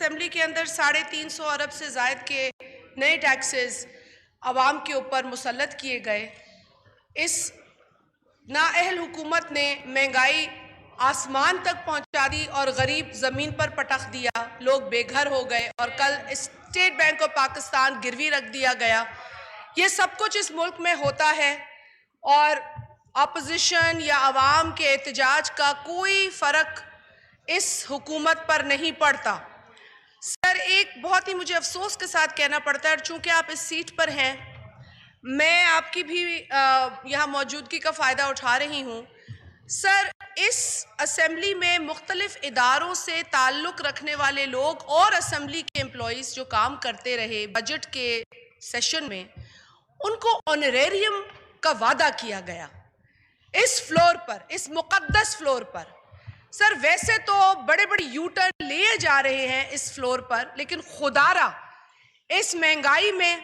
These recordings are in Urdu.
اسمبلی کے اندر 350 ارب سے زائد کے نئے ٹیکسز عوام کے اوپر مسلط کیے گئے. اس نااہل حکومت نے مہنگائی آسمان تک پہنچا دی اور غریب زمین پر پٹخ دیا. لوگ بے گھر ہو گئے اور کل اسٹیٹ بینک آف پاکستان گروی رکھ دیا گیا. یہ سب کچھ اس ملک میں ہوتا ہے اور اپوزیشن یا عوام کے احتجاج کا کوئی فرق اس حکومت پر نہیں پڑتا. سر، ایک بہت ہی مجھے افسوس کے ساتھ کہنا پڑتا ہے، چونکہ آپ اس سیٹ پر ہیں، میں آپ کی بھی یہاں موجودگی کا فائدہ اٹھا رہی ہوں. سر، اس اسمبلی میں مختلف اداروں سے تعلق رکھنے والے لوگ اور اسمبلی کے امپلائیز جو کام کرتے رہے بجٹ کے سیشن میں، ان کو آنریریم کا وعدہ کیا گیا اس فلور پر، اس مقدس فلور پر. سر، ویسے تو بڑے بڑے یو ٹرن لیے جا رہے ہیں اس فلور پر، لیکن خدا را اس مہنگائی میں،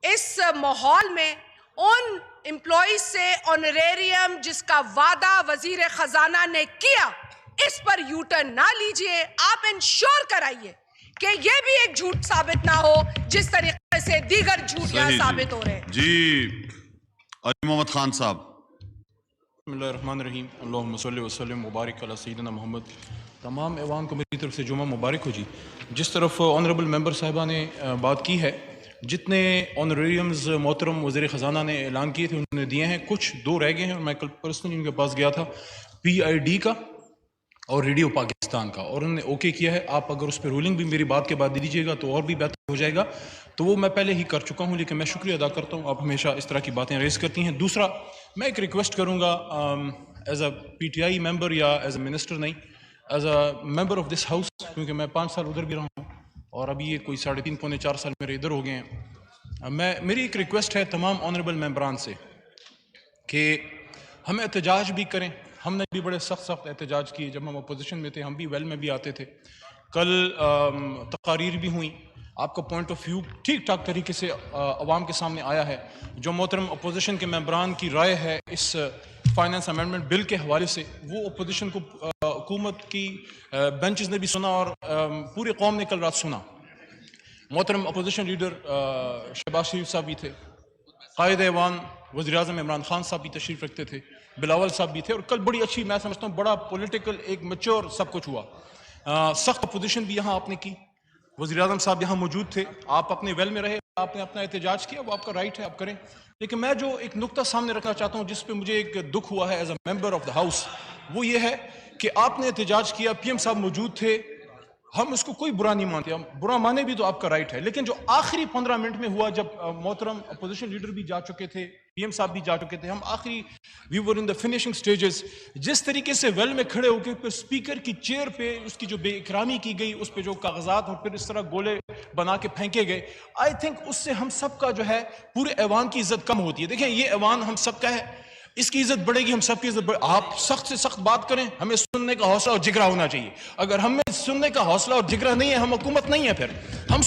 اس ماحول میں ان امپلائیز سے آنریریم جس کا وعدہ وزیر خزانہ نے کیا، اس پر یو ٹرن نہ لیجئے. آپ انشور کرائیے کہ یہ بھی ایک جھوٹ ثابت نہ ہو جس طریقے سے دیگر جھوٹ یہاں ثابت ہو رہے ہیں. جی علی محمد خان صاحب. بسم اللہ الرحمن الرحیم. اللہم صلی وسلم مبارک علی سیدنا محمد. تمام ایوان کو میری طرف سے جمعہ مبارک ہو. جی، جس طرف آنریبل ممبر صاحبہ نے بات کی ہے، جتنے آنریریمز محترم وزیر خزانہ نے اعلان کیے تھے انہوں نے دیے ہیں. کچھ دو رہ گئے ہیں اور میں کل پرسنلی ان کے پاس گیا تھا، PID کا اور ریڈیو پاکستان کا، اور انہوں نے اوکے کیا ہے. آپ اگر اس پہ رولنگ بھی میری بات کے بعد دے دیجیے گا تو اور بھی بہتر ہو جائے گا. تو وہ میں پہلے ہی کر چکا ہوں، لیکن میں شکریہ ادا کرتا ہوں، آپ ہمیشہ اس طرح کی باتیں ریز کرتی ہیں. دوسرا، میں ایک ریکویسٹ کروں گا ایز اے PTI ممبر یا ایز اے منسٹر نہیں، as a member of this house, کیونکہ میں 5 سال ادھر بھی رہا ہوں اور ابھی یہ کوئی 3.5 پونے 4 سال میرے ادھر ہو گئے ہیں. میری ایک ریکویسٹ ہے تمام آنریبل ممبران سے کہ ہم احتجاج بھی کریں. ہم نے بھی بڑے سخت احتجاج کیے جب ہم اپوزیشن میں تھے، ہم بھی ویل میں بھی آتے تھے. کل تقاریر بھی ہوئیں، آپ کا پوائنٹ آف ویو ٹھیک ٹھاک طریقے سے عوام کے سامنے آیا ہے. جو محترم اپوزیشن کے ممبران کی رائے ہے اس فائنانس امینڈمنٹ بل کے حوالے سے، وہ اپوزیشن کو حکومت کی بینچز نے بھی سنا اور پورے قوم نے کل رات سنا. محترم اپوزیشن لیڈر شہباز شریف صاحب بھی تھے، قائد ایوان وزیر اعظم عمران خان صاحب بھی تشریف رکھتے تھے، بلاول صاحب بھی تھے، اور کل بڑی اچھی، میں سمجھتا ہوں بڑا پولیٹیکل ایک میچور سب کچھ ہوا. سخت اپوزیشن بھی یہاں آپ نے کی، وزیر اعظم صاحب یہاں موجود تھے، آپ اپنے ویل میں رہے، آپ نے اپنا احتجاج کیا، وہ آپ کا رائٹ ہے، آپ کریں. لیکن میں جو ایک نقطہ سامنے رکھنا چاہتا ہوں جس پہ مجھے ایک دکھ ہوا ہے as a member of the house, وہ یہ ہے کہ آپ نے احتجاج کیا، PM صاحب موجود تھے، ہم اس کو کوئی برا نہیں مانتے، ہم برا مانے بھی تو آپ کا رائٹ ہے. لیکن جو آخری 15 منٹ میں ہوا، جب محترم اپوزیشن لیڈر بھی جا چکے تھے، PM صاحب بھی جا چکے تھے، ہم آخری وی ور ان دا فنیشنگ سٹیجز، جس طریقے سے ویل میں کھڑے ہو کے پھر اسپیکر کی چیئر پہ اس کی جو بے اکرامی کی گئی، اس پہ جو کاغذات اور پھر اس طرح گولے بنا کے پھینکے گئے، آئی تھنک اس سے ہم سب کا جو ہے پورے ایوان کی عزت کم ہوتی ہے. دیکھیں، یہ ایوان ہم سب کا ہے، اس کی عزت بڑھے گی، ہم سب کی عزت بڑھے. آپ سخت سے سخت بات کریں، ہمیں سننے کا حوصلہ اور جگرہ ہونا چاہیے. اگر ہمیں سننے کا حوصلہ اور جگرہ نہیں ہے، ہم حکومت نہیں ہے. پھر ہم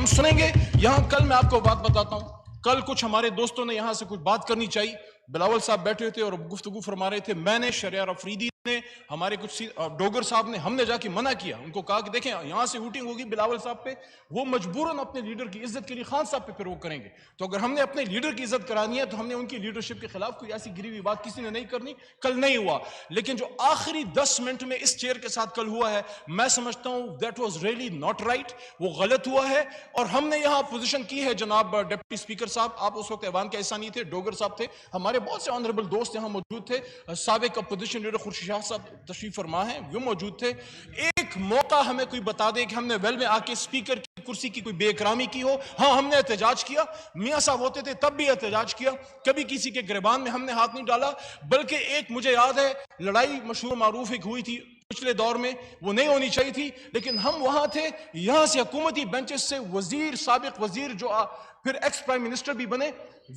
سنیں گے. یہاں کل میں آپ کو بات بتاتا ہوں، کل کچھ ہمارے دوستوں نے یہاں سے کچھ بات کرنی چاہیے، بلاول صاحب بیٹھے تھے اور گفتگو فرما رہے تھے. میں نے، شہریار افریدی نے، ہمارے کچھ ڈوگر صاحب نے، ہم نے جا کے منع کیا، ان کو کہا کہ دیکھیں یہاں سے ووٹنگ ہوگی بلاول صاحب پہ، وہ مجبوراً اپنے لیڈر کی عزت کے لیے خان صاحب پہ پھر وہ کریں گے. تو اگر ہم نے اپنے لیڈر کی عزت کرانی ہے تو ہم نے ان کی لیڈرشپ کے خلاف کوئی ایسی گری ہوئی بات کسی نے نہیں کرنی. کل نہیں ہوا، لیکن جو آخری 10 منٹ میں اس چیئر کے ساتھ کل ہوا ہے، میں سمجھتا ہوں that was really not right, وہ غلط ہوا ہے. اور ہم نے یہاں پوزیشن کی ہے. جناب ڈپٹی اسپیکر صاحب، آپ اس وقت ایوان کے حصہ نہیں تھے، ڈوگر صاحب تھے، ہمارے بہت سے آنریبل دوست یہاں موجود تھے، سابق اپوزیشن لیڈر خورشید شاہ صاحب تشریف فرما ہیں، وہ موجود تھے. ایک موقع ہمیں کوئی بتا دے کہ ہم نے ویل میں آ کے اسپیکر کی کرسی کی کوئی بے اکرامی کی ہو. ہاں، ہم نے احتجاج کیا، میاں صاحب ہوتے تھے تب بھی احتجاج کیا، کبھی کسی کے گریبان میں ہم نے ہاتھ نہیں ڈالا. بلکہ ایک مجھے یاد ہے لڑائی مشہور معروف ایک ہوئی تھی پچھلے دور میں، وہ نہیں ہونی چاہیے تھی، لیکن ہم وہاں تھے. یہاں سے حکومتی بینچز سے وزیر، سابق وزیر جو پھر ایکس پرائم منسٹر بھی بنے،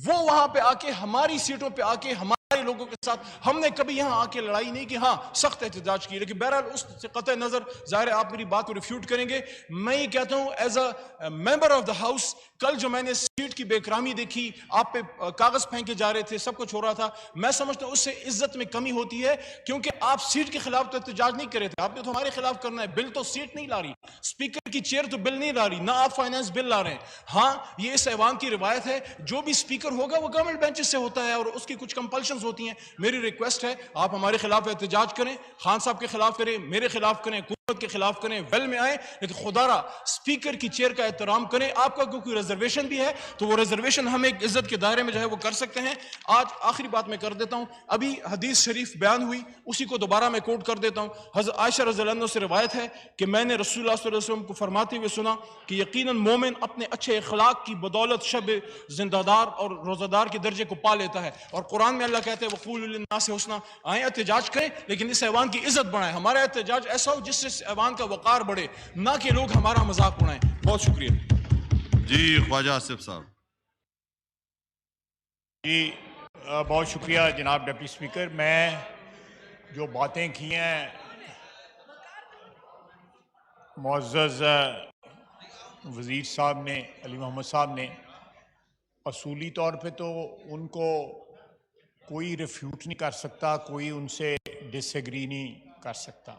وہ وہاں پہ آ کے ہماری سیٹوں پہ آ کے ہمارے لوگوں کے ساتھ، ہم نے کبھی یہاں آ کے لڑائی نہیں کی. ہاں، سخت احتجاج کی، لیکن بہرحال اس سے قطع نظر ظاہر ہے آپ میری بات کو ریفیوٹ کریں گے. میں یہ کہتا ہوں as a member of the house, کل جو میں نے سیٹ کی بے اکرامی دیکھی, آپ پہ کاغذ پھینکے جا رہے تھے, سب کچھ ہو رہا تھا. میں سمجھتا ہوں اس سے عزت میں کمی ہوتی ہے, کیونکہ آپ سیٹ کے خلاف تو احتجاج نہیں کرے تھے, آپ نے تو ہمارے خلاف کرنا ہے. بل تو سیٹ نہیں لا رہی, اسپیکر کی چیئر تو بل نہیں لا رہی, نہ آپ فائنانس بل لا رہے ہیں. ہاں یہ اس ایوان کی روایت ہے, جو بھی اسپیکر ہوگا وہ گورنمنٹ بینچز سے ہوتا ہے اور اس کی کچھ کمپلشنز ہوتی ہیں. میری ریکویسٹ ہے آپ ہمارے خلاف احتجاج کریں, خان صاحب کے خلاف کریں, میرے خلاف کریں, حکومت کے خلاف کریں, ویل میں آئیں, لیکن خدا را اسپیکر کی چیئر کا احترام کریں. آپ کا کوئی ریزرویشن بھی ہے تو وہ ریزرویشن ہم ایک عزت کے دائرے میں جو ہے وہ کر سکتے ہیں. آج آخری بات میں کر دیتا ہوں, ابھی حدیث شریف بیان ہوئی, اسی کو دوبارہ میں کوٹ کر دیتا ہوں. حضرت عائشہ رضی اللہ عنہ سے روایت ہے کہ میں نے رسول اللہ صلی اللہ علیہ وسلم کو فرماتے ہوئے سنا کہ یقیناً مومن اپنے اچھے اخلاق کی بدولت شب زندہ دار اور روزہ دار کے درجے کو پا لیتا ہے. اور قرآن میں اللہ کہتے ہیں وقولوا للناس حسنا, آئیں احتجاج کریں لیکن اس ایوان کی عزت بڑھائیں. ہمارا احتجاج ایسا ہو جس سے اس ایوان کا وقار بڑھے, نہ کہ لوگ ہمارا مذاق اڑائیں. بہت شکریہ. جی خواجہ آصف صاحب. جی بہت شکریہ جناب ڈپٹی اسپیکر. میں جو باتیں کی ہیں معزز وزیر صاحب نے, علی محمد صاحب نے, اصولی طور پہ تو ان کو کوئی ریفیوٹ نہیں کر سکتا, کوئی ان سے ڈس ایگری نہیں کر سکتا.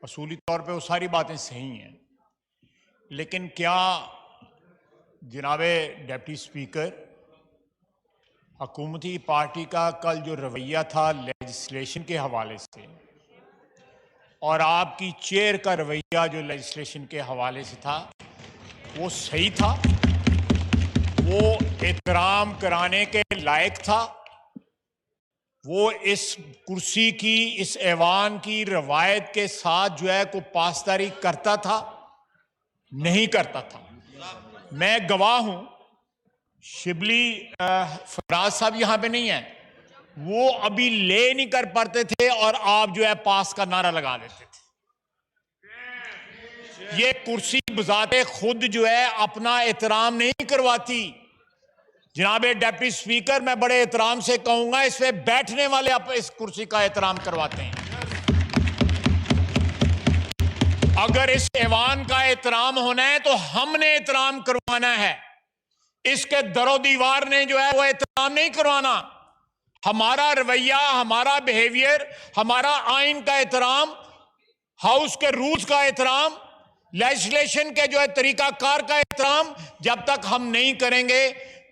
اصولی طور پہ وہ ساری باتیں صحیح ہیں, لیکن کیا جناب ڈپٹی اسپیکر حکومتی پارٹی کا کل جو رویہ تھا لیجسلیشن کے حوالے سے اور آپ کی چیئر کا رویہ جو لیجسلیشن کے حوالے سے تھا وہ صحیح تھا, وہ احترام کرانے کے لائق تھا, وہ اس کرسی کی, اس ایوان کی روایت کے ساتھ جو ہے کو پاسداری کرتا تھا, نہیں کرتا تھا؟ میں گواہ ہوں, شبلی فراز صاحب یہاں پہ نہیں ہیں, وہ ابھی لے نہیں کر پاتے تھے اور آپ جو ہے پاس کا نعرہ لگا دیتے تھے. یہ کرسی بذات خود جو ہے اپنا احترام نہیں کرواتی. جناب ڈپٹی اسپیکر میں بڑے احترام سے کہوں گا, اس پہ بیٹھنے والے اس کرسی کا احترام کرواتے ہیں. اگر اس ایوان کا احترام ہونا ہے تو ہم نے احترام کروانا ہے, اس کے در و دیوار نے جو ہے وہ احترام نہیں کروانا. ہمارا رویہ, ہمارا بیہیویئر, ہمارا آئین کا احترام, ہاؤس کے رولز کا احترام, لیجسلیشن کے جو ہے طریقہ کار کا احترام جب تک ہم نہیں کریں گے,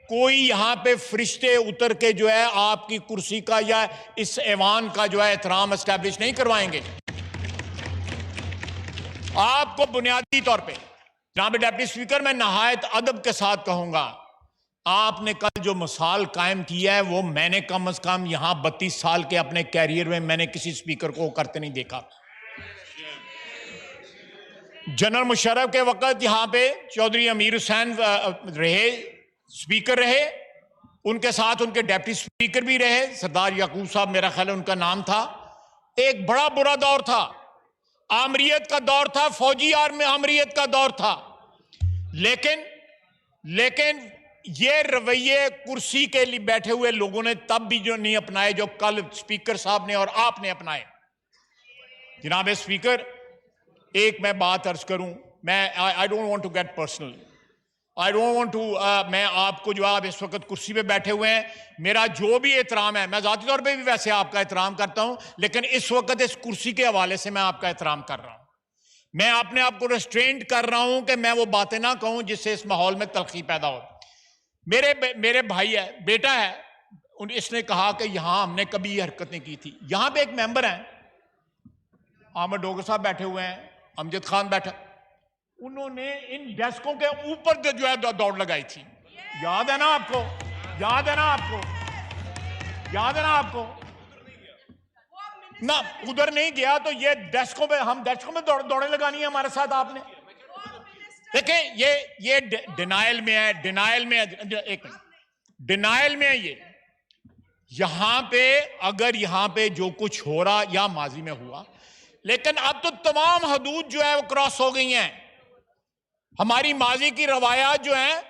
کوئی یہاں پہ فرشتے اتر کے جو ہے آپ کی کرسی کا یا اس ایوان کا جو ہے احترام اسٹیبلش نہیں کروائیں گے. آپ کو بنیادی طور پہ جناب ڈپٹی اسپیکر میں نہایت ادب کے ساتھ کہوں گا, آپ نے کل جو مثال قائم کیا ہے وہ میں نے کم از کم یہاں 32 سال کے اپنے کیریئر میں میں نے کسی اسپیکر کو کرتے نہیں دیکھا. جنرل مشرف کے وقت یہاں پہ چودھری امیر حسین رہے, اسپیکر رہے, ان کے ساتھ ان کے ڈپٹی اسپیکر بھی رہے, سردار یعقوب صاحب میرا خیال ہے ان کا نام تھا. ایک بڑا برا دور تھا, آمریت کا دور تھا, فوجی آمریت کا دور تھا, لیکن یہ رویے کرسی کے لیے بیٹھے ہوئے لوگوں نے تب بھی جو نہیں اپنائے جو کل اسپیکر صاحب نے اور آپ نے اپنائے. جناب اسپیکر, ایک میں بات عرض کروں, میں I don't want to get personal, I don't want to میں آپ کو جو آپ اس وقت کرسی پہ بیٹھے ہوئے ہیں, میرا جو بھی احترام ہے, میں ذاتی طور پہ بھی ویسے آپ کا احترام کرتا ہوں, لیکن اس وقت اس کرسی کے حوالے سے میں آپ کا احترام کر رہا ہوں. میں اپنے آپ کو ریسٹرینٹ کر رہا ہوں کہ میں وہ باتیں نہ کہوں جس سے اس ماحول میں تلخی پیدا ہو. میرے بھائی ہے, بیٹا ہے, اس نے کہا کہ یہاں ہم نے کبھی یہ حرکت نہیں کی تھی. یہاں پہ ایک ممبر ہیں, احمد ڈوگر صاحب بیٹھے ہوئے ہیں, امجد خان بیٹھا, انہوں نے ان ڈیسکوں کے اوپر جو ہے دوڑ لگائی تھی. یاد ہے نا آپ کو, یاد ہے نا آپ کو, یاد ہے نا آپ کو, نہ ادھر نہیں گیا تو یہ ڈیسکوں پہ, ہم ڈیسکوں میں دوڑیں لگانی ہے ہمارے ساتھ آپ نے. دیکھیں یہ ڈینائل میں ہے, ڈینائل میں ہے, ایک منٹ, ڈینائل میں ہے یہ. یہاں پہ اگر یہاں پہ جو کچھ ہو رہا یا ماضی میں ہوا, لیکن اب تو تمام حدود جو ہے وہ کراس ہو گئی ہیں. ہماری ماضی کی روایات جو ہیں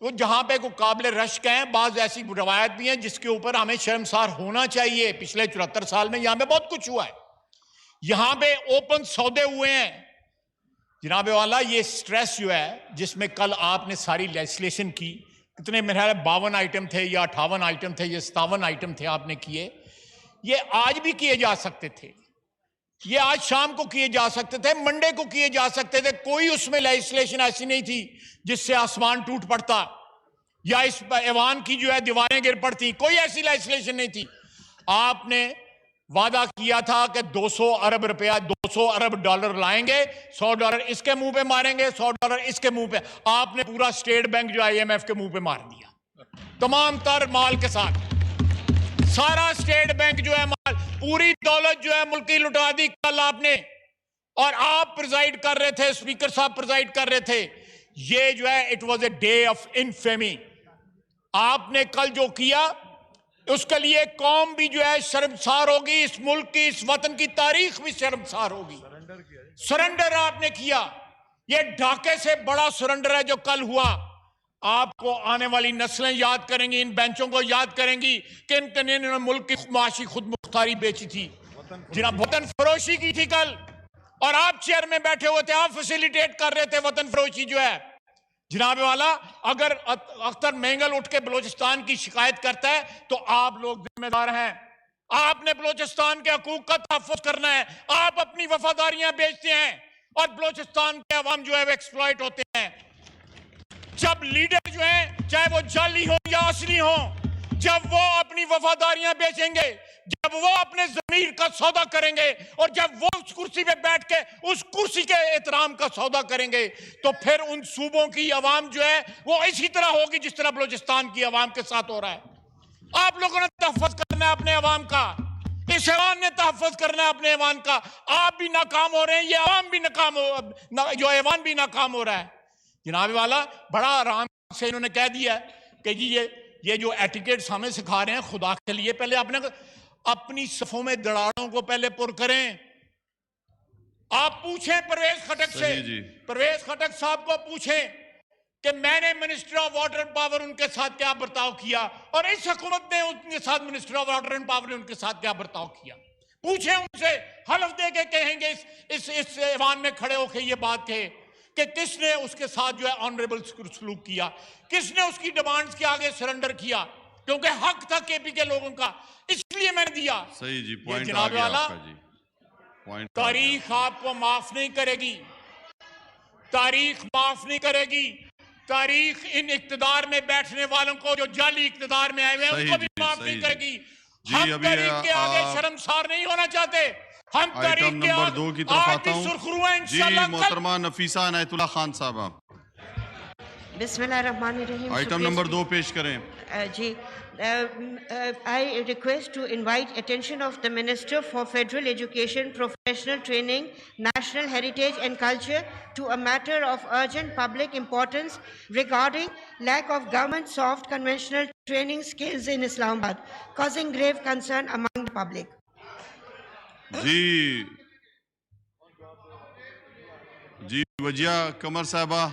وہ جہاں پہ کوئی قابل رشک ہیں, بعض ایسی روایت بھی ہیں جس کے اوپر ہمیں شرمسار ہونا چاہیے. پچھلے 74 سال میں یہاں پہ بہت کچھ ہوا ہے, یہاں پہ اوپن سودے ہوئے ہیں. جناب والا, یہ سٹریس جو ہے جس میں کل آپ نے ساری لیجسلیشن کی, کتنے میرے خیال 52 آئٹم تھے یا 58 آئٹم تھے یا 57 آئٹم تھے آپ نے کیے. یہ آج بھی کیے جا سکتے تھے, یہ آج شام کو کیے جا سکتے تھے, منڈے کو کیے جا سکتے تھے. کوئی اس میں لیجسلیشن ایسی نہیں تھی جس سے آسمان ٹوٹ پڑتا یا اس ایوان کی جو ہے دیواریں گر پڑتی. کوئی ایسی لیجسلیشن نہیں تھی. آپ نے وعدہ کیا تھا کہ 200 ارب روپیہ 200 ارب ڈالر لائیں گے, $100 اس کے منہ پہ ماریں گے, $100 اس کے منہ پہ. آپ نے پورا اسٹیٹ بینک جو IMF کے منہ پہ مار دیا تمام تر مال کے ساتھ. سارا اسٹیٹ بینک جو ہے مال, پوری دولت جو ہے ملکی لٹا دی کل آپ نے. اور آپ پریزائیڈ کر رہے تھے, اسپیکر صاحب پریزائیڈ کر رہے تھے. یہ جو ہے it was a day of infamy. آپ نے کل جو کیا اس کے لیے قوم بھی جو ہے شرمسار ہوگی, اس ملک کی, اس وطن کی تاریخ بھی شرمسار ہوگی. سرنڈر آپ نے کیا. یہ ڈھاکے سے بڑا سرنڈر ہے جو کل ہوا. آپ کو آنے والی نسلیں یاد کریں گی, ان بینچوں کو یاد کریں گی کہ انہوں نے ملک کی معاشی خود مختاری بیچی تھی, جناب وطن فروشی کی تھی کل. اور آپ چیئر میں بیٹھے ہوئے تھے, آپ فیسیلیٹیٹ کر رہے تھے وطن فروشی جو ہے. جناب والا, اگر اختر مینگل اٹھ کے بلوچستان کی شکایت کرتا ہے تو آپ لوگ ذمہ دار ہیں. آپ نے بلوچستان کے حقوق کا تحفظ کرنا ہے. آپ اپنی وفاداریاں بیچتے ہیں اور بلوچستان کے عوام جو ہے وہ ایکسپلائٹ ہوتے ہیں. جب لیڈر جو ہیں چاہے وہ جعلی ہوں یا اصلی ہوں, جب وہ اپنی وفاداریاں بیچیں گے, جب وہ اپنے ضمیر کا سودا کریں گے, اور جب وہ اس کرسی پہ بیٹھ کے اس کرسی کے احترام کا سودا کریں گے, تو پھر ان صوبوں کی عوام جو ہے وہ اسی طرح ہوگی جس طرح بلوچستان کی عوام کے ساتھ ہو رہا ہے. آپ لوگوں نے تحفظ کرنا ہے اپنے عوام کا, اس ایوان نے تحفظ کرنا ہے اپنے ایوان کا. آپ بھی ناکام ہو رہے ہیں, یہ عوام بھی ناکام جو ایوان بھی ناکام ہو رہا ہے. جناب والا, بڑا آرام سے انہوں نے کہہ دیا کہ جی یہ جو ایٹیکیٹس ہمیں سکھا رہے ہیں, خدا کے لیے پہلے آپ نے اپنی صفوں میں دراڑوں کو پہلے پر کریں. آپ پوچھیں پرویز خٹک سے, پرویز خٹک صاحب کو پوچھیں کہ میں نے minister of water and power ان کے ساتھ کیا برتاؤ کیا, اور اس حکومت نے ان کے ساتھ minister of water and power نے ان کے ساتھ کیا برتاؤ کیا. پوچھیں ان سے, حلف دے کے کہیں گے اس ایوان میں کھڑے ہو کے یہ بات کہے کہ کس نے اس کے ساتھ جو ہے آنریبل سلوک کیا, کس نے اس کی ڈیمانڈز کے آگے سرنڈر کیا, کیونکہ حق تھا کے پی کے لوگوں کا, اس لیے میں نے دیا. صحیح جی, پوائنٹ جناب والا, تاریخ آپ کو معاف نہیں کرے گی, تاریخ معاف نہیں کرے گی. تاریخ ان اقتدار میں بیٹھنے والوں کو جو جعلی اقتدار میں آئے ہوئے ہیں ان کو بھی معاف نہیں کرے گی. ہم تاریخ کے آگے شرمسار نہیں ہونا چاہتے. ہم تاریخ کے نمبر 2 کی طرف آتا ہوں. جی محترمہ نفیسہ عنایت اللہ خان صاحبہ, بسم اللہ الرحمن الرحیم. آئٹم نمبر 2 پیش کریں. جی, I request to invite attention of the Minister for Federal Education, Professional Training, National Heritage and Culture to a matter of urgent public importance regarding lack of government soft conventional training skills in Islamabad, causing grave concern among the public. جی وجیہ قمر صاحبہ.